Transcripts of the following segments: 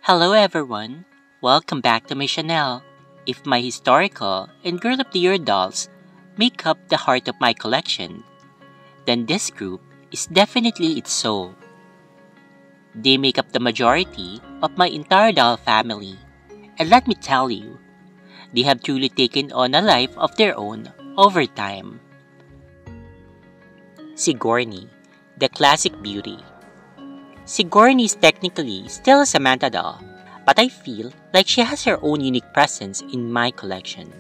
Hello everyone, welcome back to my channel. If my historical and Girl of the Year dolls make up the heart of my collection, then this group is definitely its soul. They make up the majority of my entire doll family, and let me tell you, they have truly taken on a life of their own over time. Sigourney, the classic beauty. Sigourney is technically still a Samantha doll, but I feel like she has her own unique presence in my collection.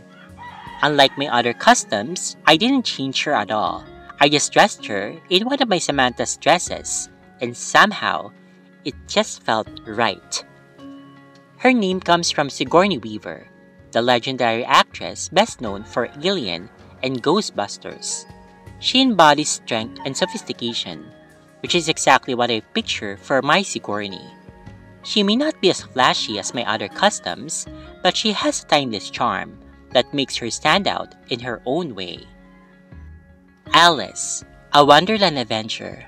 Unlike my other customs, I didn't change her at all. I just dressed her in one of my Samantha's dresses, and somehow, it just felt right. Her name comes from Sigourney Weaver, the legendary actress best known for Alien and Ghostbusters. She embodies strength and sophistication, which is exactly what I picture for my Sigourney. She may not be as flashy as my other customs, but she has a timeless charm that makes her stand out in her own way. Alice, a Wonderland Adventure.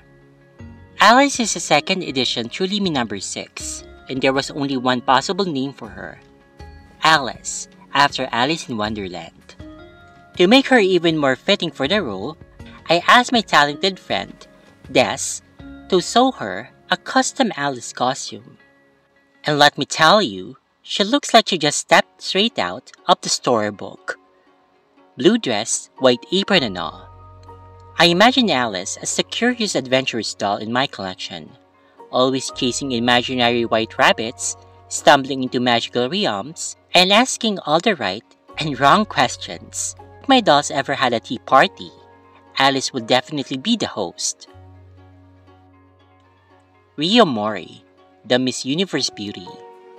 Alice is a second edition Truly Me number 6, and there was only one possible name for her. Alice, after Alice in Wonderland. To make her even more fitting for the role, I asked my talented friend, Des, to sew her a custom Alice costume. And let me tell you, she looks like she just stepped straight out of the storybook. Blue dress, white apron and all. I imagine Alice as the curious adventurous doll in my collection, always chasing imaginary white rabbits, stumbling into magical realms, and asking all the right and wrong questions. If my dolls ever had a tea party, Alice would definitely be the host. Rio Mori, the Miss Universe beauty.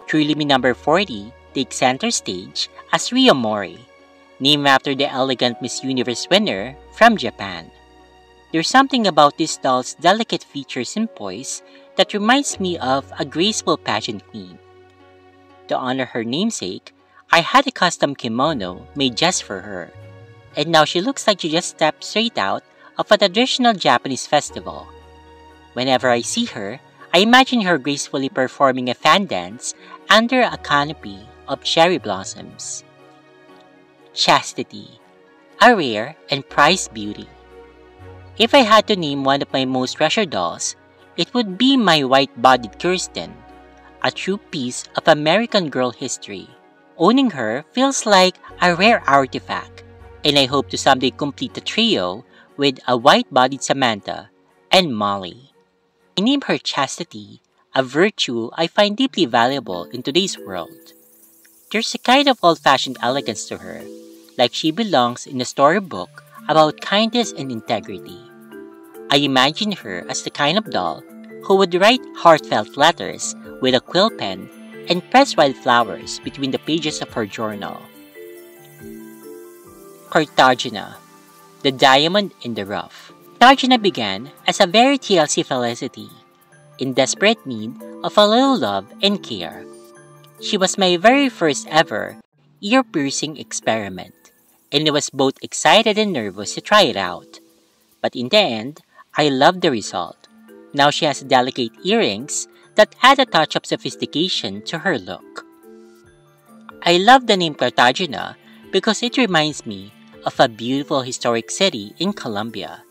Truly Me number 40 takes center stage as Rio Mori, named after the elegant Miss Universe winner from Japan. There's something about this doll's delicate features and poise that reminds me of a graceful pageant queen. To honor her namesake, I had a custom kimono made just for her, and now she looks like she just stepped straight out of a traditional Japanese festival. Whenever I see her, I imagine her gracefully performing a fan dance under a canopy of cherry blossoms. Chastity, a rare and prized beauty. If I had to name one of my most treasured dolls, it would be my white-bodied Kirsten, a true piece of American Girl history. Owning her feels like a rare artifact, and I hope to someday complete the trio with a white-bodied Samantha and Molly. I name her Chastity, a virtue I find deeply valuable in today's world. There's a kind of old-fashioned elegance to her, like she belongs in a storybook about kindness and integrity. I imagine her as the kind of doll who would write heartfelt letters with a quill pen and press wildflowers between the pages of her journal. Cartagena, the diamond in the rough. Cartagena began as a very TLC felicity, in desperate need of a little love and care. She was my very first ever ear-piercing experiment, and I was both excited and nervous to try it out. But in the end, I loved the result. Now she has delicate earrings that add a touch of sophistication to her look. I love the name Cartagena because it reminds me of a beautiful historic city in Colombia,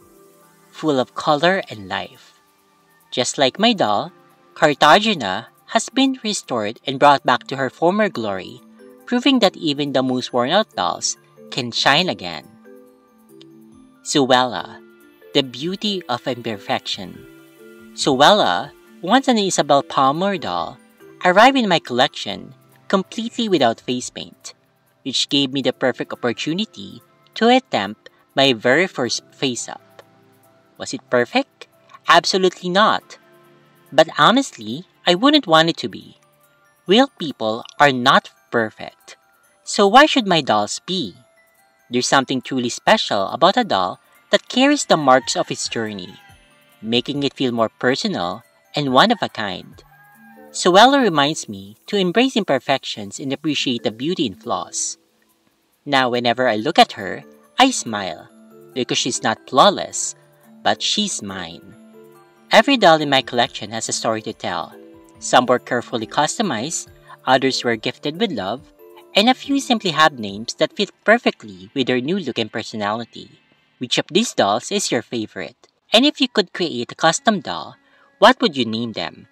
full of color and life. Just like my doll, Cartagena has been restored and brought back to her former glory, proving that even the most worn-out dolls can shine again. Zoella, the beauty of imperfection. Zoella, once an Isabel Palmer doll, arrived in my collection completely without face paint, which gave me the perfect opportunity to attempt my very first face-up. Was it perfect? Absolutely not. But honestly, I wouldn't want it to be. Real people are not perfect. So why should my dolls be? There's something truly special about a doll that carries the marks of its journey, making it feel more personal and one of a kind. Zoella reminds me to embrace imperfections and appreciate the beauty in flaws. Now whenever I look at her, I smile, because she's not flawless, but she's mine. Every doll in my collection has a story to tell, Some were carefully customized, others were gifted with love, and a few simply have names that fit perfectly with their new look and personality. Which of these dolls is your favorite? And if you could create a custom doll, what would you name them?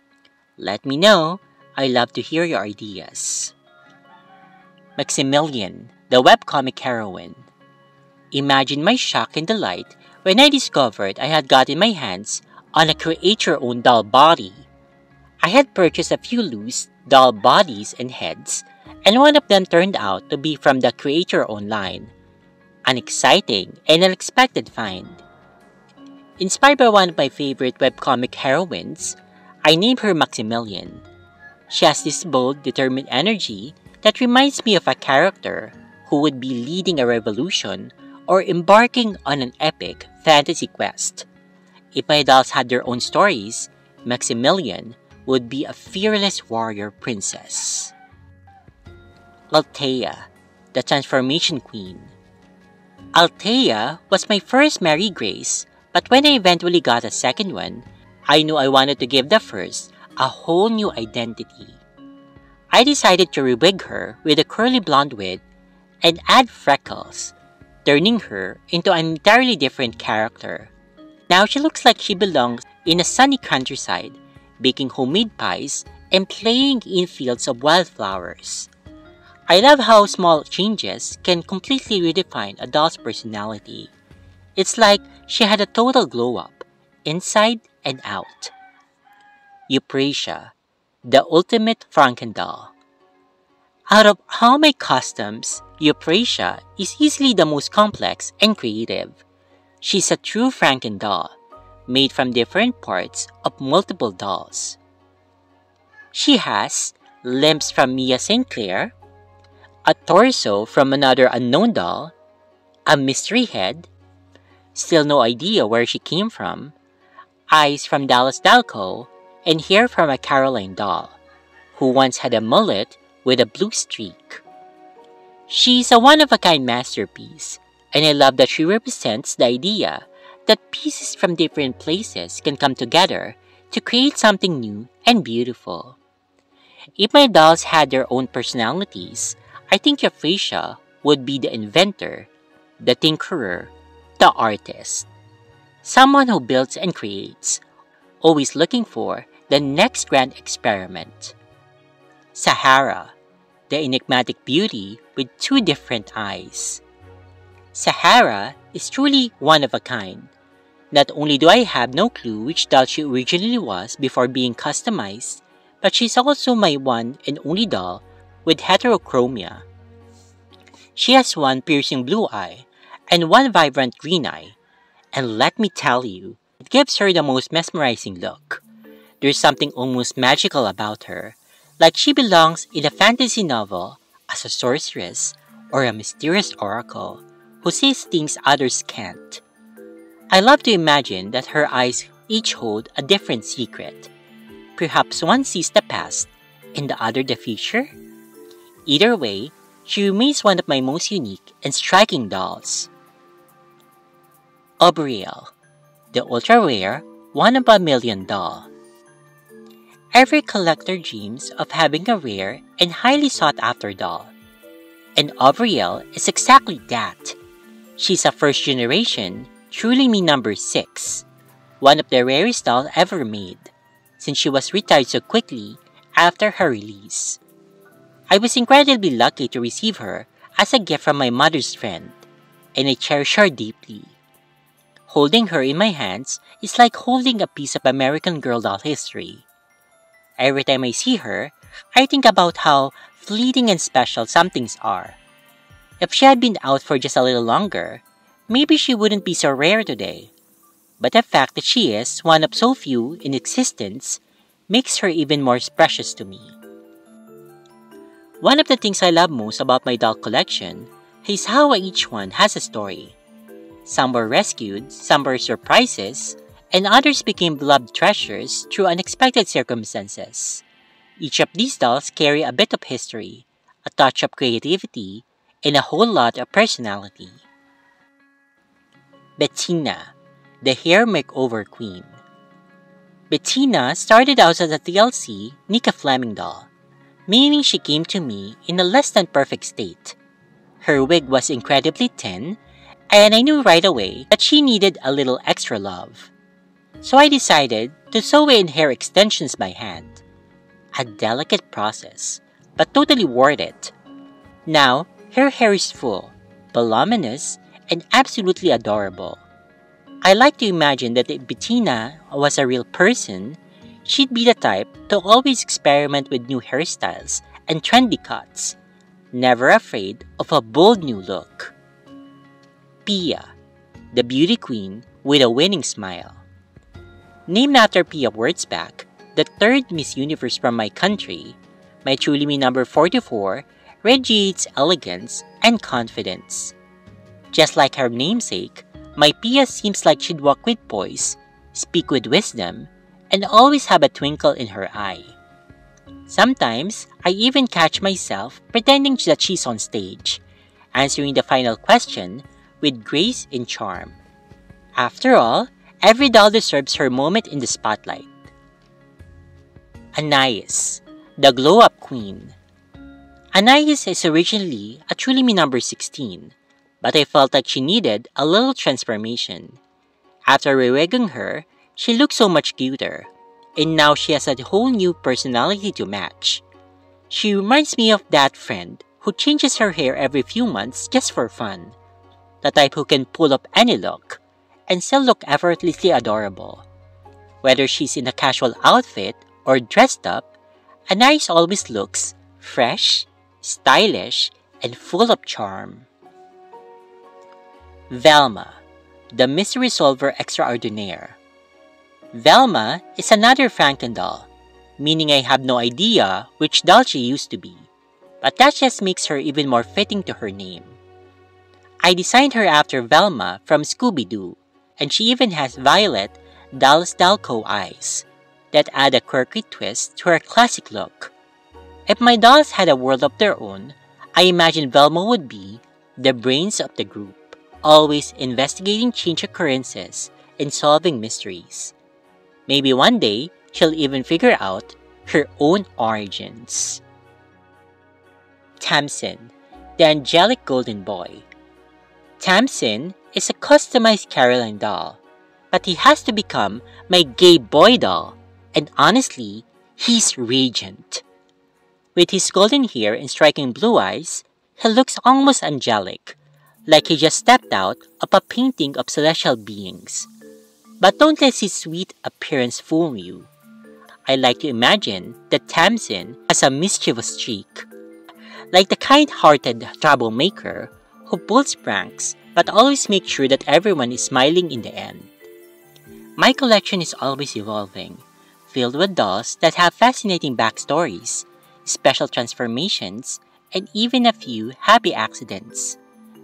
Let me know. I love to hear your ideas. Maximilian, the webcomic heroine. Imagine my shock and delight when I discovered I had gotten my hands on a create-your-own doll body. I had purchased a few loose doll bodies and heads, and one of them turned out to be from the create-your-own line. An exciting and unexpected find. Inspired by one of my favorite webcomic heroines, I named her Maximilian. She has this bold, determined energy that reminds me of a character who would be leading a revolution or embarking on an epic fantasy quest. If my dolls had their own stories, Maximilian would be a fearless warrior princess. Althea, the Transformation Queen. Althea was my first Mary Grace, but when I eventually got a second one, I knew I wanted to give the first a whole new identity. I decided to rewig her with a curly blonde wig and add freckles, turning her into an entirely different character. Now she looks like she belongs in a sunny countryside, baking homemade pies and playing in fields of wildflowers. I love how small changes can completely redefine a doll's personality. It's like she had a total glow up, inside and out. Euprasia, the ultimate Frankendoll. Out of all my customs, Euprasia is easily the most complex and creative. She's a true Frankendoll, made from different parts of multiple dolls. She has limbs from Mia St. Clair, a torso from another unknown doll, a mystery head, still no idea where she came from, eyes from Dallas Dalco, and hair from a Caroline doll, who once had a mullet with a blue streak. She's a one-of-a-kind masterpiece, and I love that she represents the idea that pieces from different places can come together to create something new and beautiful. If my dolls had their own personalities, I think Euphrasia would be the inventor, the tinkerer, the artist. Someone who builds and creates, always looking for the next grand experiment. Sahara, the enigmatic beauty with two different eyes. Sahara is truly one of a kind. Not only do I have no clue which doll she originally was before being customized, but she's also my one and only doll with heterochromia. She has one piercing blue eye and one vibrant green eye, and let me tell you, it gives her the most mesmerizing look. There's something almost magical about her, like she belongs in a fantasy novel as a sorceress or a mysterious oracle who sees things others can't. I love to imagine that her eyes each hold a different secret. Perhaps one sees the past and the other the future? Either way, she remains one of my most unique and striking dolls. Obriel, the ultra-rare one-of-a-million doll. Every collector dreams of having a rare and highly sought-after doll. And Obriel is exactly that. She's a first-generation, truly me number 6, one of the rarest dolls ever made, since she was retired so quickly after her release. I was incredibly lucky to receive her as a gift from my mother's friend, and I cherish her deeply. Holding her in my hands is like holding a piece of American Girl doll history. Every time I see her, I think about how fleeting and special some things are. If she had been out for just a little longer, maybe she wouldn't be so rare today. But the fact that she is one of so few in existence makes her even more precious to me. One of the things I love most about my doll collection is how each one has a story. Some were rescued, some were surprises, and others became beloved treasures through unexpected circumstances. Each of these dolls carry a bit of history, a touch of creativity, and a whole lot of personality. Bettina, the hair makeover queen. Bettina started out as a TLC Nika Fleming doll, meaning she came to me in a less than perfect state. Her wig was incredibly thin, and I knew right away that she needed a little extra love. So I decided to sew in hair extensions by hand. A delicate process, but totally worth it. Now, her hair is full, voluminous, and absolutely adorable. I like to imagine that if Bettina was a real person, she'd be the type to always experiment with new hairstyles and trendy cuts, never afraid of a bold new look. Pia, the beauty queen with a winning smile. Named after Pia Wurtzbach, the third Miss Universe from my country, my Truly Me number 44 radiates elegance and confidence. Just like her namesake, my Pia seems like she'd walk with poise, speak with wisdom, and always have a twinkle in her eye. Sometimes, I even catch myself pretending that she's on stage, answering the final question with grace and charm. After all, every doll deserves her moment in the spotlight. Anais, the glow-up queen. Anais is originally a Truly Me number 16, but I felt like she needed a little transformation. After rewigging her, she looked so much cuter, and now she has a whole new personality to match. She reminds me of that friend who changes her hair every few months just for fun, the type who can pull up any look and still look effortlessly adorable. Whether she's in a casual outfit or dressed up, Anais always looks fresh, stylish, and full of charm. Velma, the mystery solver extraordinaire. Velma is another Franken doll, meaning I have no idea which doll she used to be, but that just makes her even more fitting to her name. I designed her after Velma from Scooby-Doo, and she even has violet Dallas Dalco eyes that add a quirky twist to her classic look. If my dolls had a world of their own, I imagine Velma would be the brains of the group, always investigating change occurrences and solving mysteries. Maybe one day, she'll even figure out her own origins. Tamsin, the angelic golden boy. Tamsin is a customized Caroline doll, but he has to become my gay boy doll, and honestly, he's radiant. With his golden hair and striking blue eyes, he looks almost angelic, like he just stepped out of a painting of celestial beings. But don't let his sweet appearance fool you. I like to imagine that Tamsin has a mischievous streak, like the kind-hearted troublemaker who pulls pranks but always makes sure that everyone is smiling in the end. My collection is always evolving, filled with dolls that have fascinating backstories, special transformations, and even a few happy accidents.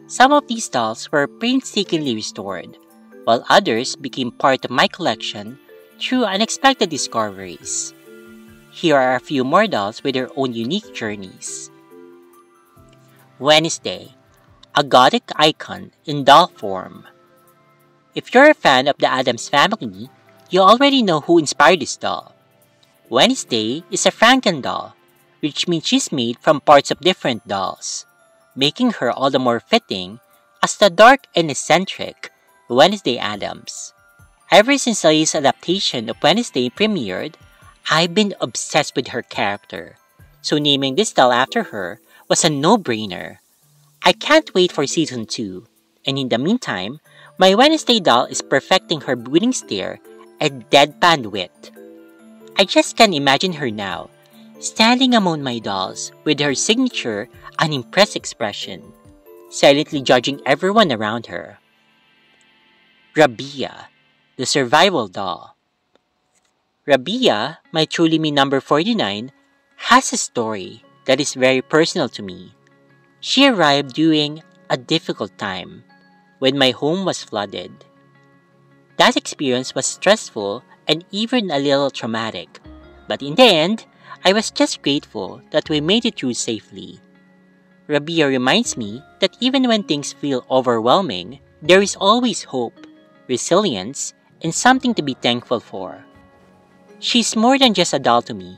Some of these dolls were painstakingly restored, while others became part of my collection through unexpected discoveries. Here are a few more dolls with their own unique journeys. Wednesday, a gothic icon in doll form. If you're a fan of the Addams Family, you already know who inspired this doll. Wednesday is a Franken doll, which means she's made from parts of different dolls, making her all the more fitting as the dark and eccentric Wednesday Addams. Ever since the latest adaptation of Wednesday premiered, I've been obsessed with her character, so naming this doll after her was a no-brainer. I can't wait for Season 2, and in the meantime, my Wednesday doll is perfecting her brooding stare and deadpan wit. I just can't imagine her now, standing among my dolls with her signature unimpressed expression, silently judging everyone around her. Rabia, the survival doll. Rabia, my Truly Me number 49, has a story that is very personal to me. She arrived during a difficult time, when my home was flooded. That experience was stressful and even a little traumatic, but in the end, I was just grateful that we made it through safely. Rabia reminds me that even when things feel overwhelming, there is always hope, resilience, and something to be thankful for. She's more than just a doll to me.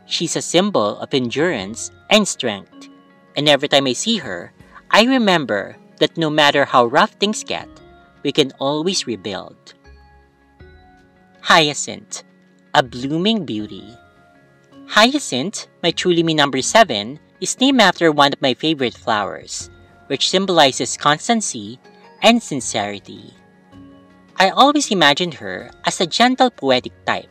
She's a symbol of endurance and strength. And every time I see her, I remember that no matter how rough things get, we can always rebuild. Hyacinth, a blooming beauty. Hyacinth, my Chulimi number 7, is named after one of my favorite flowers, which symbolizes constancy and sincerity. I always imagined her as a gentle poetic type,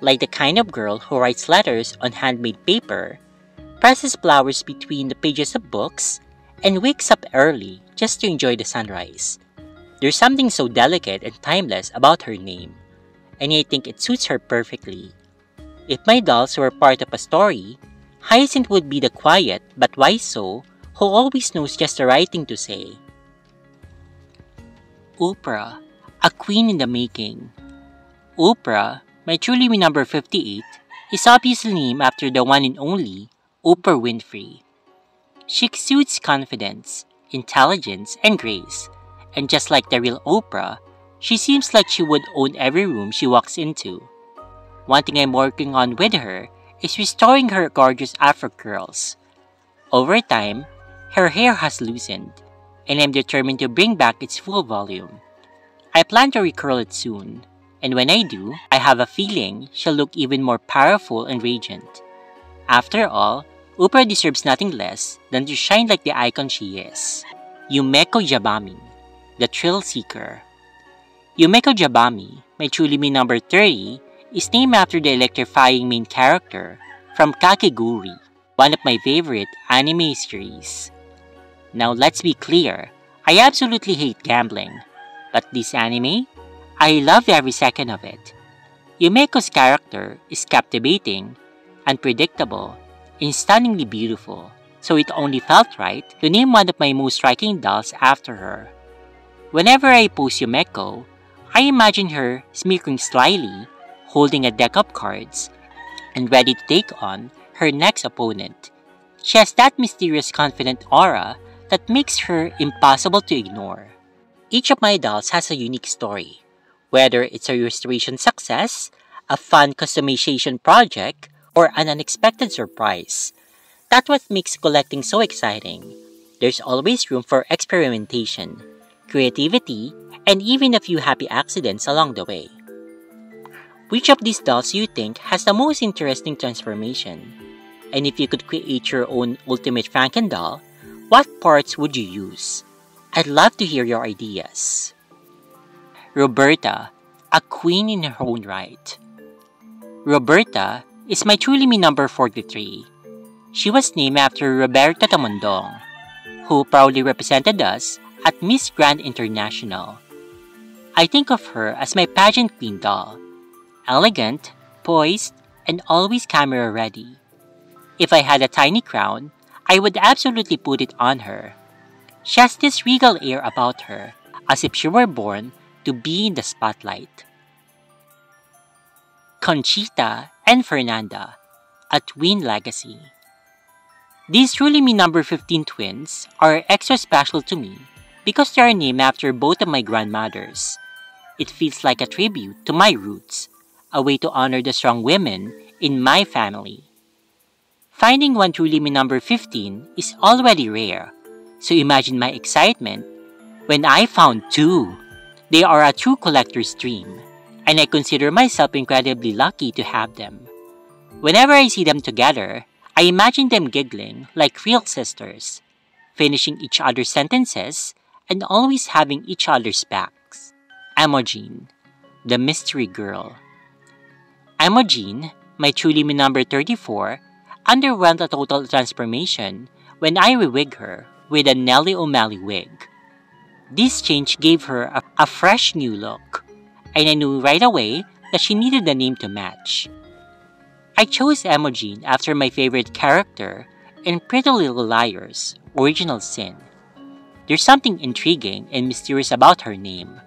like the kind of girl who writes letters on handmade paper, presses flowers between the pages of books, and wakes up early just to enjoy the sunrise. There's something so delicate and timeless about her name, and I think it suits her perfectly. If my dolls were part of a story, Hyacinth would be the quiet but wise soul who always knows just the right thing to say. Oprah, a queen in the making. Oprah, my Chulimi number 58, is obviously named after the one and only Oprah Winfrey. She exudes confidence, intelligence, and grace, and just like the real Oprah, she seems like she would own every room she walks into. One thing I'm working on with her is restoring her gorgeous afro curls. Over time, her hair has loosened, and I'm determined to bring back its full volume. I plan to recurl it soon, and when I do, I have a feeling she'll look even more powerful and radiant. After all, Oprah deserves nothing less than to shine like the icon she is. Yumeko Jabami, the Thrill Seeker. Yumeko Jabami, my Chulimi number 30, is named after the electrifying main character from Kakegurui, one of my favorite anime series. Now let's be clear, I absolutely hate gambling, but this anime, I love every second of it. Yumeko's character is captivating, unpredictable, and stunningly beautiful, so it only felt right to name one of my most striking dolls after her. Whenever I post Yumeko, I imagine her smirking slyly, holding a deck of cards, and ready to take on her next opponent. She has that mysterious confident aura that makes her impossible to ignore. Each of my dolls has a unique story, whether it's a restoration success, a fun customization project, or an unexpected surprise. That's what makes collecting so exciting. There's always room for experimentation, creativity, and even a few happy accidents along the way. Which of these dolls do you think has the most interesting transformation? And if you could create your own ultimate Franken doll, what parts would you use? I'd love to hear your ideas. Roberta, a queen in her own right. Roberta is my Chulimi number 43. She was named after Roberta Tamondong, who proudly represented us at Miss Grand International. I think of her as my pageant queen doll, elegant, poised, and always camera ready. If I had a tiny crown, I would absolutely put it on her. She has this regal air about her, as if she were born to be in the spotlight. Conchita and Fernanda, a twin legacy. These Chulimi number 15 twins are extra special to me because they are named after both of my grandmothers. It feels like a tribute to my roots, a way to honor the strong women in my family. Finding one Chulimi number 15 is already rare, so imagine my excitement when I found two. They are a true collector's dream, and I consider myself incredibly lucky to have them. Whenever I see them together, I imagine them giggling like real sisters, finishing each other's sentences and always having each other's backs. Emojine, the mystery girl. Emojine, my Chulimi number 34, underwent a total transformation when I re-wig her with a Nelly O'Malley wig. This change gave her a fresh new look, and I knew right away that she needed a name to match. I chose Emojine after my favorite character in Pretty Little Liars, Original Sin. There's something intriguing and mysterious about her name.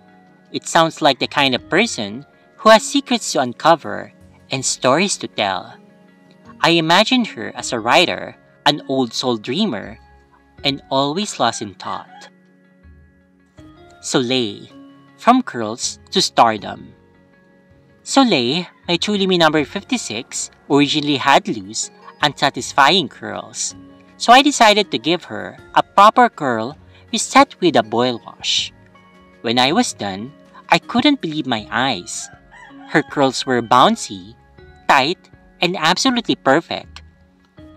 It sounds like the kind of person who has secrets to uncover and stories to tell. I imagined her as a writer, an old soul dreamer, and always lost in thought. Soleil, from curls to stardom. Soleil, my Chulimi number 56, originally had loose, unsatisfying curls, so I decided to give her a proper curl reset with a boil wash. When I was done, I couldn't believe my eyes. Her curls were bouncy, tight, and absolutely perfect.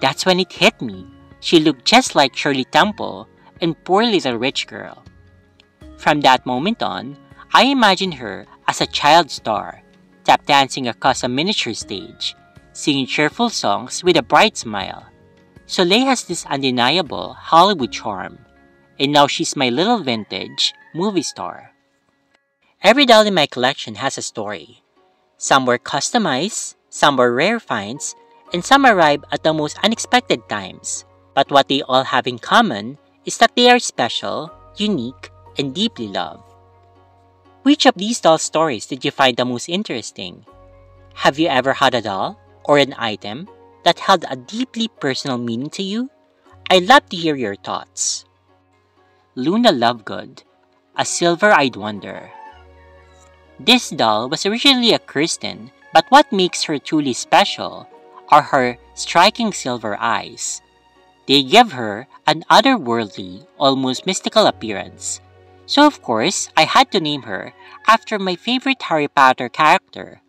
That's when it hit me. She looked just like Shirley Temple in Poor Little Rich Girl. From that moment on, I imagined her as a child star, tap dancing across a miniature stage, singing cheerful songs with a bright smile. Soleil has this undeniable Hollywood charm, and now she's my little vintage movie star. Every doll in my collection has a story. Some were customized, some were rare finds, and some arrive at the most unexpected times. But what they all have in common is that they are special, unique, and deeply loved. Which of these doll stories did you find the most interesting? Have you ever had a doll or an item that held a deeply personal meaning to you? I'd love to hear your thoughts. Luna Lovegood, a silver-eyed wonder. This doll was originally a Kirsten, but what makes her truly special are her striking silver eyes. They give her an otherworldly, almost mystical appearance. So of course, I had to name her after my favorite Harry Potter character,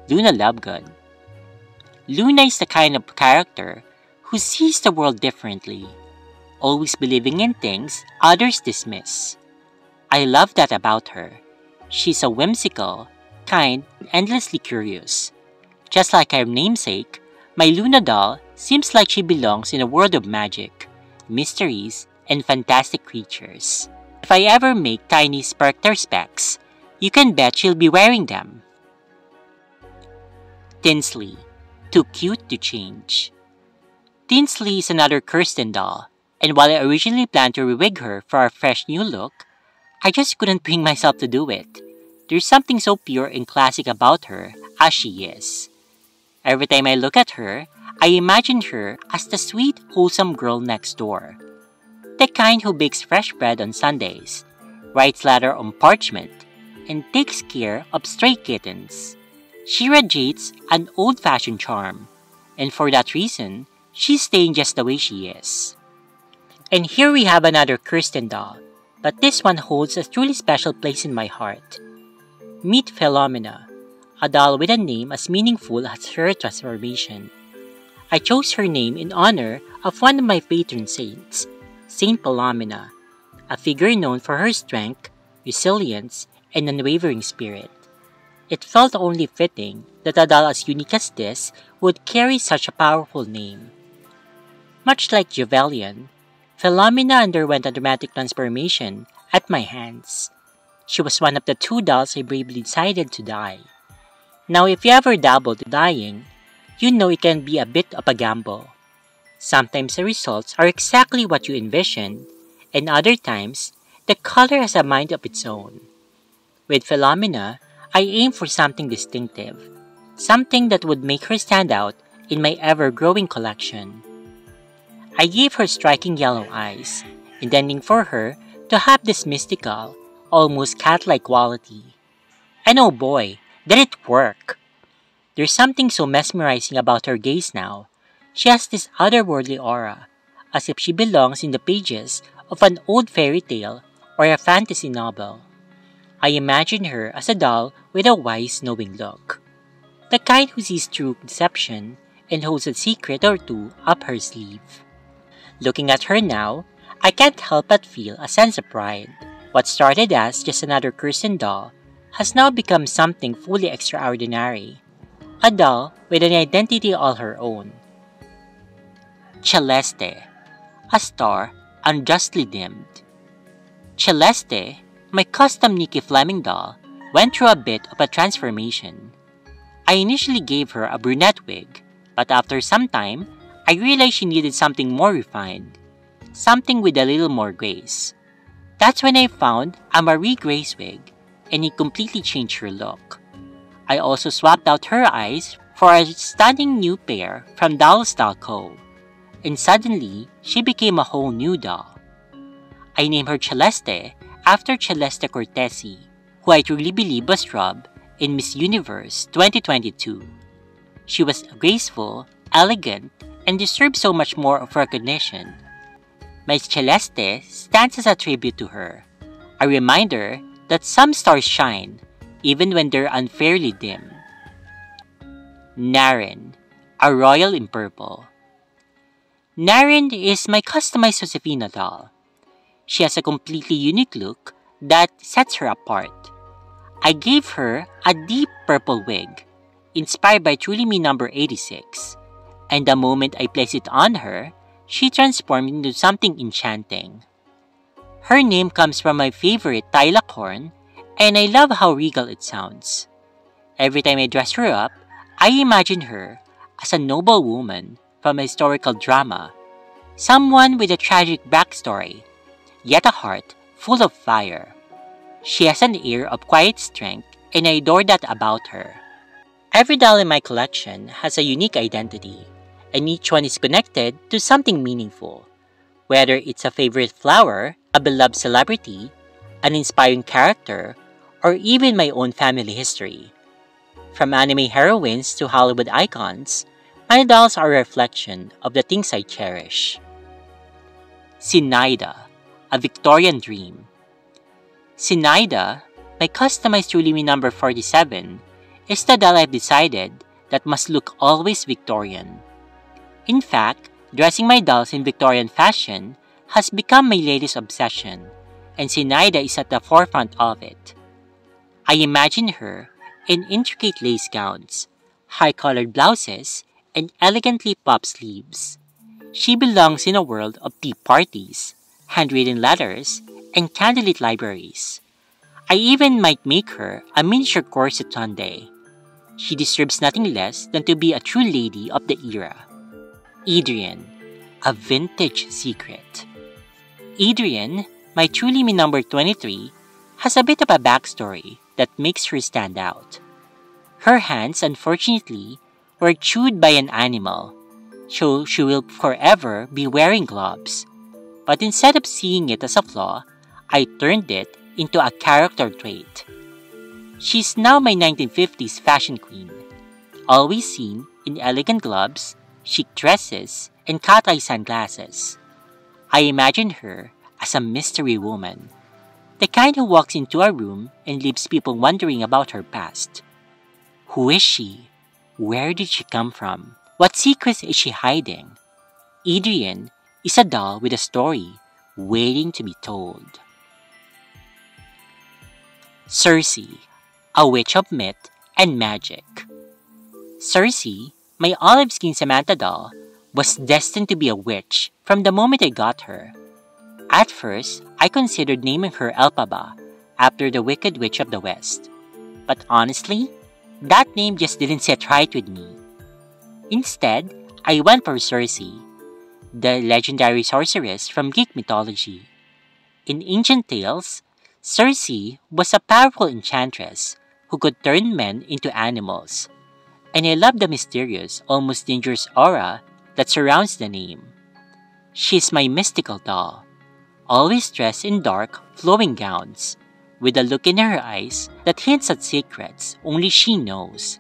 Luna Lovegood. Luna is the kind of character who sees the world differently, always believing in things others dismiss. I love that about her. She's a whimsical, kind, and endlessly curious. Just like her namesake, my Luna doll seems like she belongs in a world of magic, mysteries, and fantastic creatures. If I ever make tiny Sparkler specs, you can bet she'll be wearing them. Tinsley, too cute to change. Tinsley is another Kirsten doll, and while I originally planned to rewig her for a fresh new look, I just couldn't bring myself to do it. There's something so pure and classic about her as she is. Every time I look at her, I imagine her as the sweet, wholesome girl next door. The kind who bakes fresh bread on Sundays, writes letters on parchment, and takes care of stray kittens. She radiates an old-fashioned charm, and for that reason, she's staying just the way she is. And here we have another Kirsten doll, but this one holds a truly special place in my heart. Meet Philomena, a doll with a name as meaningful as her transformation. I chose her name in honor of one of my patron saints, Saint Philomena, a figure known for her strength, resilience, and unwavering spirit. It felt only fitting that a doll as unique as this would carry such a powerful name. Much like Juvelian, Philomena underwent a dramatic transformation at my hands. She was one of the 2 dolls I bravely decided to dye. Now, if you ever dabbled in dyeing, you know it can be a bit of a gamble. Sometimes the results are exactly what you envisioned, and other times, the color has a mind of its own. With Philomena, I aimed for something distinctive, something that would make her stand out in my ever-growing collection. I gave her striking yellow eyes, intending for her to have this mystical, almost cat-like quality. And oh boy, did it work! There's something so mesmerizing about her gaze now. She has this otherworldly aura, as if she belongs in the pages of an old fairy tale or a fantasy novel. I imagine her as a doll with a wise, knowing look. The kind who sees through deception and holds a secret or two up her sleeve. Looking at her now, I can't help but feel a sense of pride. What started as just another Kirsten doll has now become something fully extraordinary. A doll with an identity all her own. Celeste, a star unjustly dimmed. Celeste, my custom Nikki Fleming doll, went through a bit of a transformation. I initially gave her a brunette wig, but after some time, I realized she needed something more refined, something with a little more grace. That's when I found a Marie Grace wig, and it completely changed her look. I also swapped out her eyes for a stunning new pair from Doll Style Co., and suddenly, she became a whole new doll. I named her Celeste after Celeste Cortesi, who I truly believe was robbed in Miss Universe 2022. She was graceful, elegant, and deserved so much more of recognition. My Celeste stands as a tribute to her, a reminder that some stars shine even when they're unfairly dim. Naren, a royal in purple. Naren is my customized Josefina doll. She has a completely unique look that sets her apart. I gave her a deep purple wig, inspired by Truly Me number 86, and the moment I placed it on her, she transformed into something enchanting. Her name comes from my favorite Tyla Corn, and I love how regal it sounds. Every time I dress her up, I imagine her as a noble woman from a historical drama, someone with a tragic backstory, yet a heart full of fire. She has an air of quiet strength, and I adore that about her. Every doll in my collection has a unique identity, and each one is connected to something meaningful. Whether it's a favorite flower, a beloved celebrity, an inspiring character, or even my own family history. From anime heroines to Hollywood icons, my dolls are a reflection of the things I cherish. Sinaida, a Victorian dream. Sinaida, my customized Truly Me number 47, is the doll I've decided that must look always Victorian. In fact, dressing my dolls in Victorian fashion has become my latest obsession, and Sinaida is at the forefront of it. I imagine her in intricate lace gowns, high-colored blouses, and elegantly puffed sleeves. She belongs in a world of tea parties, handwritten letters, and candlelit libraries. I even might make her a miniature corset someday. She deserves nothing less than to be a true lady of the era. Adrian, a vintage secret. Adrian, my Truly Me number 23, has a bit of a backstory that makes her stand out. Her hands, unfortunately, were chewed by an animal, so she will forever be wearing gloves. But instead of seeing it as a flaw, I turned it into a character trait. She's now my 1950s fashion queen, always seen in elegant gloves, chic dresses, and cat-eye sunglasses. I imagine her as a mystery woman, the kind who walks into a room and leaves people wondering about her past. Who is she? Where did she come from? What secrets is she hiding? Adrian is a doll with a story waiting to be told. Circe, a witch of myth and magic. Circe, my olive-skinned Samantha doll, was destined to be a witch from the moment I got her. At first, I considered naming her Elphaba, after the Wicked Witch of the West. But honestly, that name just didn't sit right with me. Instead, I went for Circe, the legendary sorceress from Greek mythology. In ancient tales, Circe was a powerful enchantress who could turn men into animals, and I love the mysterious, almost dangerous aura that surrounds the name. She's my mystical doll, always dressed in dark, flowing gowns, with a look in her eyes that hints at secrets only she knows.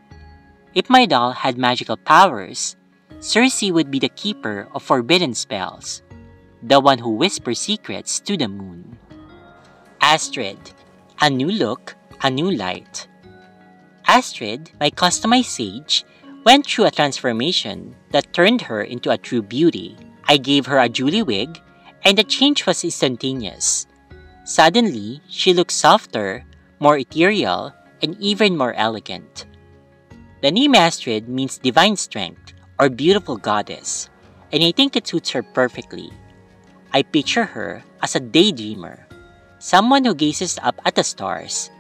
If my doll had magical powers, Circe would be the keeper of forbidden spells, the one who whispers secrets to the moon. Astrid, a new look, a new light. Astrid, my customized sage, went through a transformation that turned her into a true beauty. I gave her a Julie wig, and the change was instantaneous. Suddenly, she looked softer, more ethereal, and even more elegant. The name Astrid means divine strength, or beautiful goddess, and I think it suits her perfectly. I picture her as a daydreamer, someone who gazes up at the stars,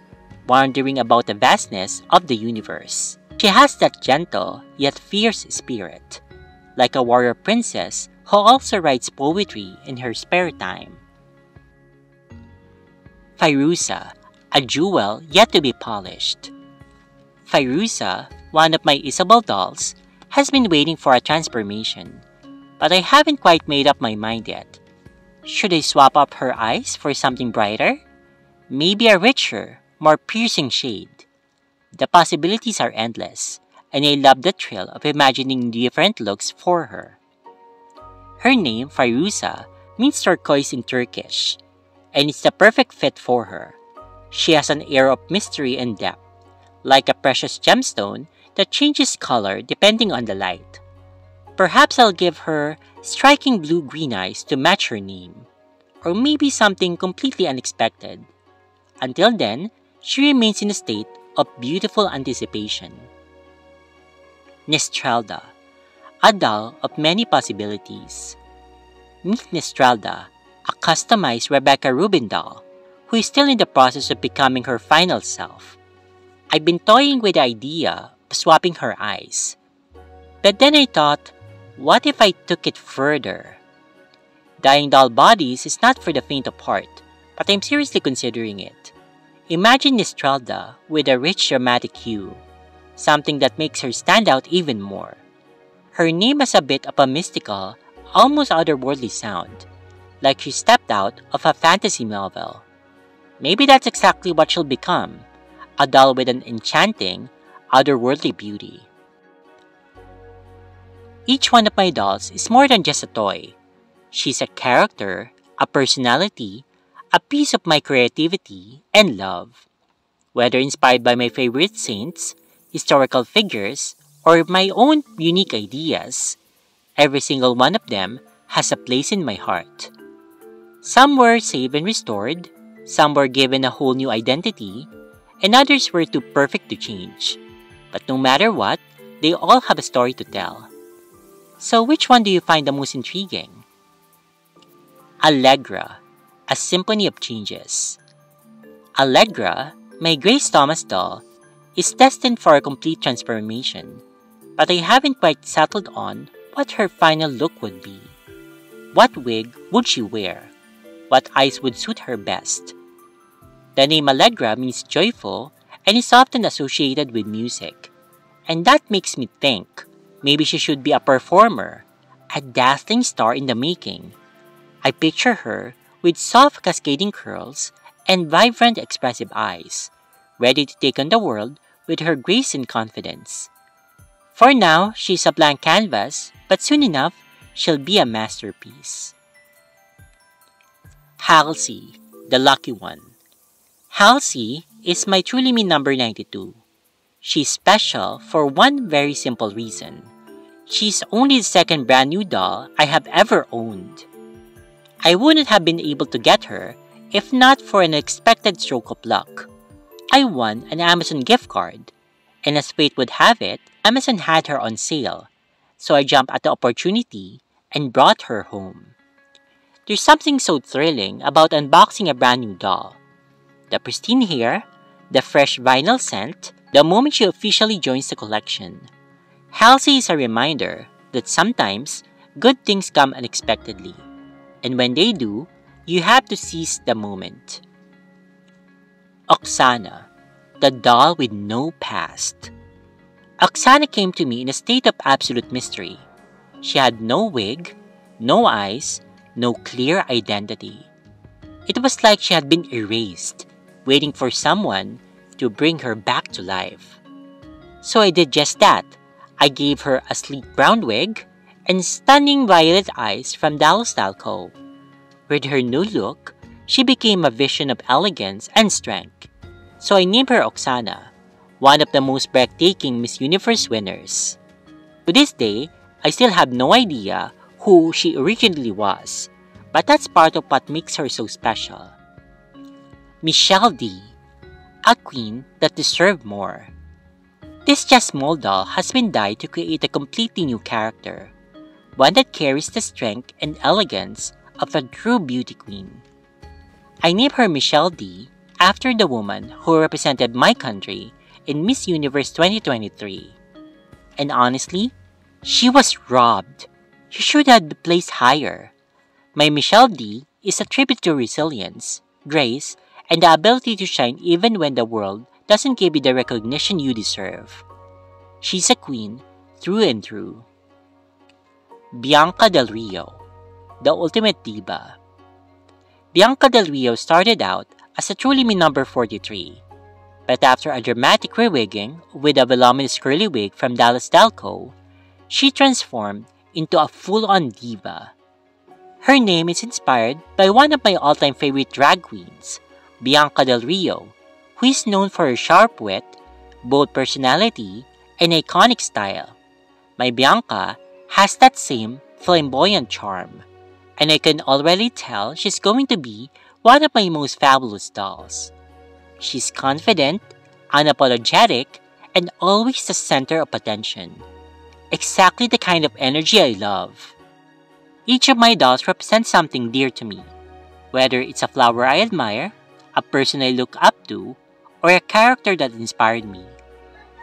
wondering about the vastness of the universe. She has that gentle yet fierce spirit, like a warrior princess who also writes poetry in her spare time. Fairuza, a jewel yet to be polished. Fairuza, one of my Isabel dolls, has been waiting for a transformation, but I haven't quite made up my mind yet. Should I swap up her eyes for something brighter? Maybe a richer, more piercing shade. The possibilities are endless, and I love the thrill of imagining different looks for her. Her name, Firuza, means turquoise in Turkish, and it's the perfect fit for her. She has an air of mystery and depth, like a precious gemstone that changes color depending on the light. Perhaps I'll give her striking blue-green eyes to match her name, or maybe something completely unexpected. Until then, she remains in a state of beautiful anticipation. Nestrelda, a doll of many possibilities. Meet Nestrelda, a customized Rebecca Rubin doll, who is still in the process of becoming her final self. I've been toying with the idea of swapping her eyes. But then I thought, what if I took it further? Dyeing doll bodies is not for the faint of heart, but I'm seriously considering it. Imagine Nestrelda with a rich dramatic hue, something that makes her stand out even more. Her name has a bit of a mystical, almost otherworldly sound, like she stepped out of a fantasy novel. Maybe that's exactly what she'll become, a doll with an enchanting, otherworldly beauty. Each one of my dolls is more than just a toy. She's a character, a personality, a piece of my creativity and love. Whether inspired by my favorite saints, historical figures, or my own unique ideas, every single one of them has a place in my heart. Some were saved and restored, some were given a whole new identity, and others were too perfect to change. But no matter what, they all have a story to tell. So which one do you find the most intriguing? Allegra, a symphony of changes. Allegra, my Grace Thomas doll, is destined for a complete transformation, but I haven't quite settled on what her final look would be. What wig would she wear? What eyes would suit her best? The name Allegra means joyful and is often associated with music, and that makes me think maybe she should be a performer, a dazzling star in the making. I picture her with soft cascading curls and vibrant expressive eyes, ready to take on the world with her grace and confidence. For now, she's a blank canvas, but soon enough, she'll be a masterpiece. Halsey, the lucky one. Halsey is my Truly Me number 92. She's special for one very simple reason. She's only the second brand new doll I have ever owned. I wouldn't have been able to get her if not for an unexpected stroke of luck. I won an Amazon gift card, and as fate would have it, Amazon had her on sale, so I jumped at the opportunity and brought her home. There's something so thrilling about unboxing a brand new doll. The pristine hair, the fresh vinyl scent, the moment she officially joins the collection. Halsey is a reminder that sometimes good things come unexpectedly, and when they do, you have to seize the moment. Oksana, the doll with no past. Oksana came to me in a state of absolute mystery. She had no wig, no eyes, no clear identity. It was like she had been erased, waiting for someone to bring her back to life. So I did just that. I gave her a sleek brown wig and stunning violet eyes from Dallas Style Co. With her new look, she became a vision of elegance and strength. So I named her Oksana, one of the most breathtaking Miss Universe winners. To this day, I still have no idea who she originally was, but that's part of what makes her so special. Michelle D, a queen that deserved more. This just small doll has been dyed to create a completely new character, one that carries the strength and elegance of a true beauty queen. I named her Michelle D after the woman who represented my country in Miss Universe 2023. And honestly, she was robbed. She should have been placed higher. My Michelle D is a tribute to resilience, grace, and the ability to shine even when the world doesn't give you the recognition you deserve. She's a queen through and through. Bianca Del Rio, the ultimate diva. Bianca Del Rio started out as a Truly Me number 43. But after a dramatic rewigging with a voluminous curly wig from Dallas Dalco, she transformed into a full-on diva. Her name is inspired by one of my all-time favorite drag queens, Bianca Del Rio, who is known for her sharp wit, bold personality, and iconic style. My Bianca has that same flamboyant charm, and I can already tell she's going to be one of my most fabulous dolls. She's confident, unapologetic, and always the center of attention. Exactly the kind of energy I love. Each of my dolls represents something dear to me, whether it's a flower I admire, a person I look up to, or a character that inspired me.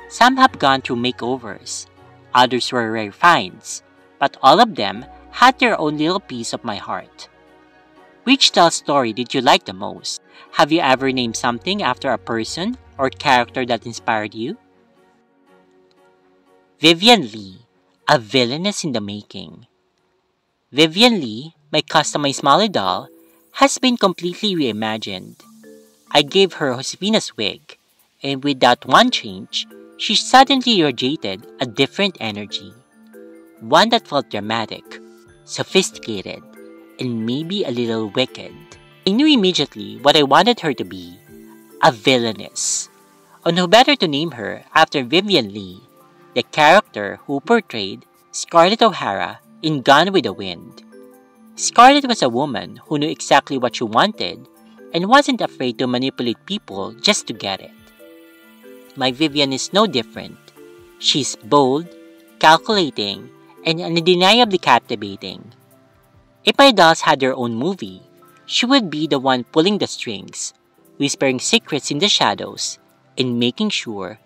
Some have gone through makeovers, others were rare finds, but all of them had their own little piece of my heart. Which doll story did you like the most? Have you ever named something after a person or character that inspired you? Vivian Lee, a villainess in the making. Vivian Lee, my customized Molly doll, has been completely reimagined. I gave her Josefina's wig, and with that one change, she suddenly radiated a different energy. One that felt dramatic, sophisticated, and maybe a little wicked. I knew immediately what I wanted her to be, a villainess. And who better to name her after Vivian Lee, the character who portrayed Scarlett O'Hara in Gone with the Wind. Scarlett was a woman who knew exactly what she wanted and wasn't afraid to manipulate people just to get it. My Vivian is no different. She's bold, calculating, and undeniably captivating. If my dolls had their own movie, she would be the one pulling the strings, whispering secrets in the shadows, and making sure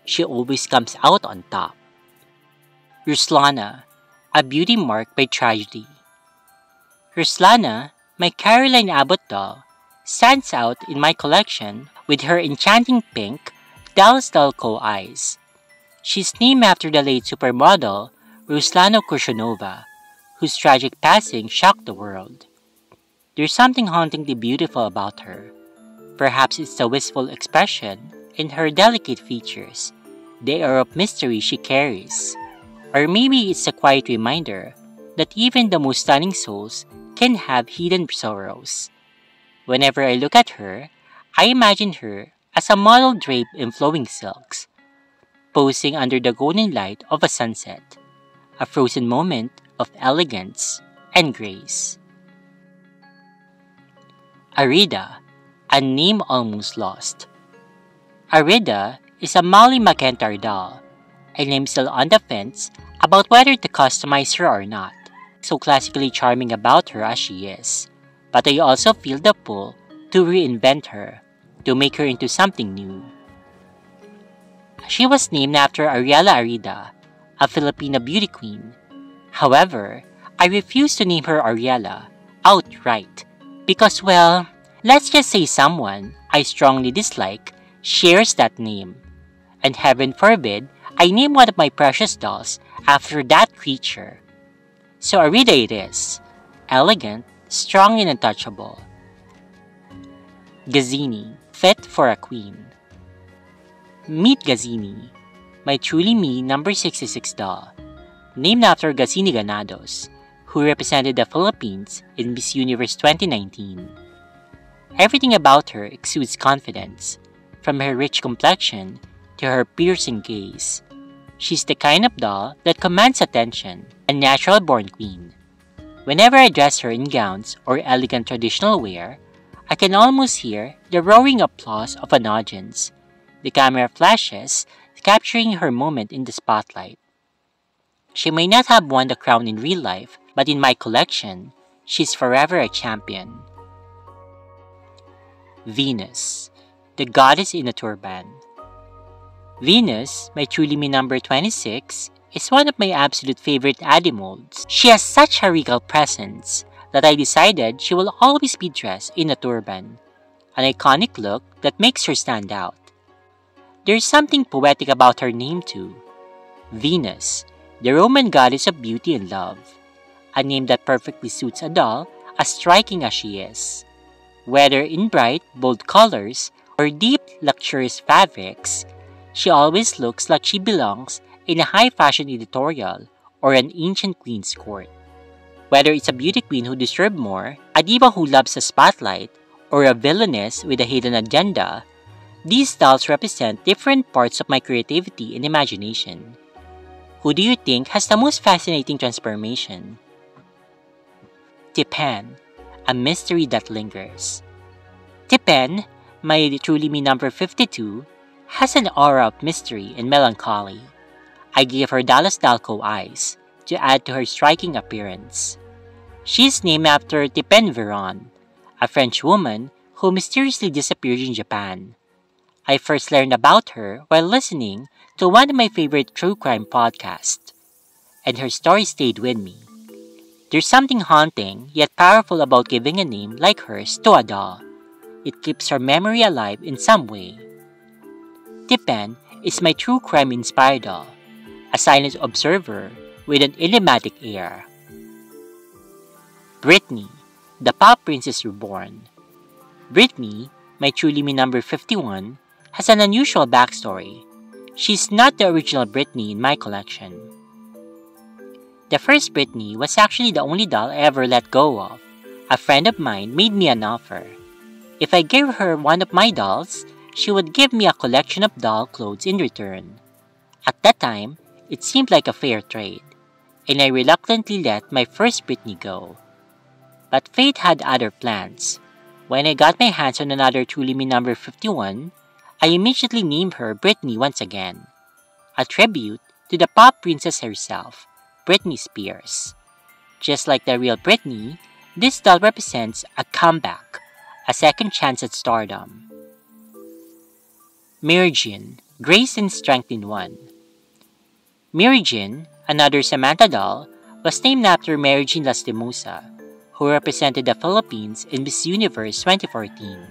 she always comes out on top. Ruslana, a beauty marked by tragedy. Ruslana, my Caroline Abbott doll, stands out in my collection with her enchanting pink Dallas Dalco eyes. She's named after the late supermodel Ruslana Kurshunova, whose tragic passing shocked the world. There's something hauntingly beautiful about her. Perhaps it's the wistful expression in her delicate features, the air of mystery she carries. Or maybe it's a quiet reminder that even the most stunning souls can have hidden sorrows. Whenever I look at her, I imagine her as a model draped in flowing silks, posing under the golden light of a sunset, a frozen moment of elegance and grace. Arida, a name almost lost. Arida is a Molly McEntire doll, and I'm still on the fence about whether to customize her or not. So classically charming about her as she is, but I also feel the pull to reinvent her, to make her into something new. She was named after Ariela Arida, a Filipino beauty queen. However, I refuse to name her Ariela outright because, well, let's just say someone I strongly dislike shares that name. And heaven forbid, I name one of my precious dolls after that creature. So Arida it is, elegant, strong and untouchable. Gazzini, fit for a queen. Meet Gazzini, my Truly Me number 66 doll, named after Gazzini Ganados, who represented the Philippines in Miss Universe 2019. Everything about her exudes confidence, from her rich complexion to her piercing gaze. She's the kind of doll that commands attention, a natural-born queen. Whenever I dress her in gowns or elegant traditional wear, I can almost hear the roaring applause of an audience, the camera flashes capturing her moment in the spotlight. She may not have won the crown in real life, but in my collection, she's forever a champion. Venus, the goddess in a turban. Venus, my Truly Me number 26, is one of my absolute favorite Adimolds. She has such a regal presence that I decided she will always be dressed in a turban, an iconic look that makes her stand out. There's something poetic about her name too. Venus, the Roman goddess of beauty and love, a name that perfectly suits a doll as striking as she is. Whether in bright, bold colors or deep, luxurious fabrics, she always looks like she belongs in a high-fashion editorial or an ancient queen's court. Whether it's a beauty queen who deserves more, a diva who loves the spotlight, or a villainess with a hidden agenda, these styles represent different parts of my creativity and imagination. Who do you think has the most fascinating transformation? Tipan, a mystery that lingers. Tipan, my truly me number 52, has an aura of mystery and melancholy. I gave her Dallas Dalco eyes to add to her striking appearance. She is named after Tipen Veron, a French woman who mysteriously disappeared in Japan. I first learned about her while listening to one of my favorite true crime podcasts, and her story stayed with me. There's something haunting yet powerful about giving a name like hers to a doll. It keeps her memory alive in some way. Tipen is my true crime-inspired doll, a silent observer with an enigmatic air. Britney, the pop princess reborn. Britney, my truly me number 51, has an unusual backstory. She's not the original Britney in my collection. The first Britney was actually the only doll I ever let go of. A friend of mine made me an offer. If I gave her one of my dolls, she would give me a collection of doll clothes in return. At that time, it seemed like a fair trade, and I reluctantly let my first Britney go. But fate had other plans. When I got my hands on another truly me number 51, I immediately named her Britney once again, a tribute to the pop princess herself, Britney Spears. Just like the real Britney, this doll represents a comeback, a second chance at stardom. Mary Jean, Grace and Strength in One. Mary Jean, another Samantha doll, was named after Mary Jean Lastimosa, who represented the Philippines in Miss Universe 2014.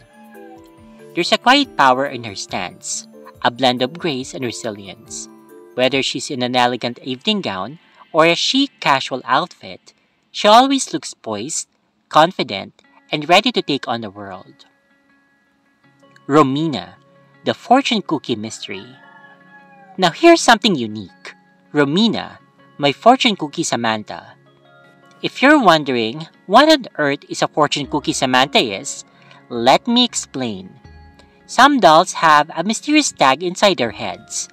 There's a quiet power in her stance, a blend of grace and resilience. Whether she's in an elegant evening gown or a chic casual outfit, she always looks poised, confident, and ready to take on the world. Romina, the fortune cookie mystery. Now here's something unique. Romina, my fortune cookie Samantha. If you're wondering what on earth is a fortune cookie Samantha is, let me explain. Some dolls have a mysterious tag inside their heads,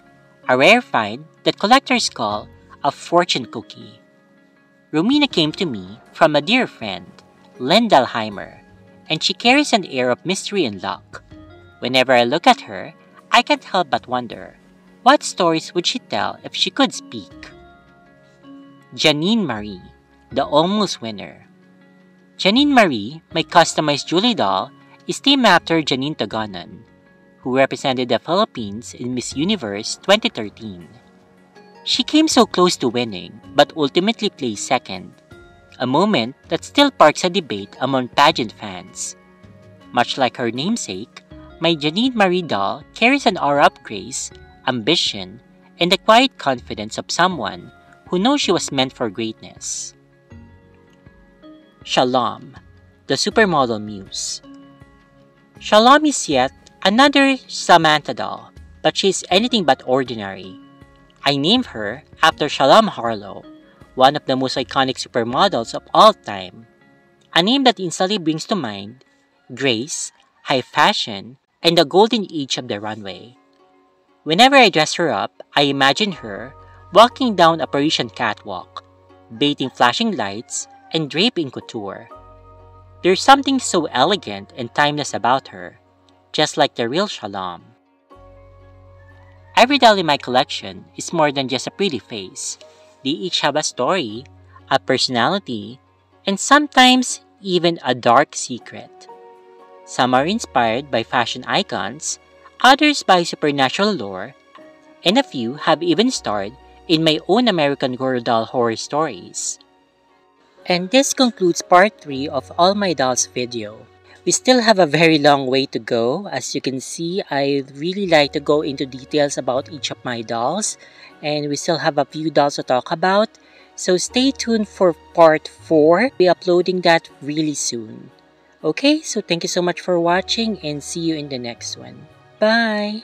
a rare find that collectors call a fortune cookie. Romina came to me from a dear friend, Lynn Dalheimer, and she carries an air of mystery and luck. Whenever I look at her, I can't help but wonder, what stories would she tell if she could speak? Janine Marie, the almost winner. Janine Marie, my customized Julie doll, is named after Janine Togonon, who represented the Philippines in Miss Universe 2013. She came so close to winning, but ultimately placed second, a moment that still sparks a debate among pageant fans. Much like her namesake, my Janine Marie doll carries an aura of grace, ambition, and the quiet confidence of someone who knows she was meant for greatness. Shalom, the supermodel muse. Shalom is yet another Samantha doll, but she is anything but ordinary. I named her after Shalom Harlow, one of the most iconic supermodels of all time. A name that instantly brings to mind grace, high fashion, and the golden age of the runway. Whenever I dress her up, I imagine her walking down a Parisian catwalk, bathing flashing lights, and draped in couture. There's something so elegant and timeless about her, just like the real Shalom. Every doll in my collection is more than just a pretty face. They each have a story, a personality, and sometimes even a dark secret. Some are inspired by fashion icons, others by supernatural lore, and a few have even starred in my own American Girl doll horror stories. And this concludes part 3 of All My Dolls video. We still have a very long way to go. As you can see, I really like to go into details about each of my dolls, and we still have a few dolls to talk about. So stay tuned for part 4. I'll be uploading that really soon. Okay, so thank you so much for watching and see you in the next one. Bye!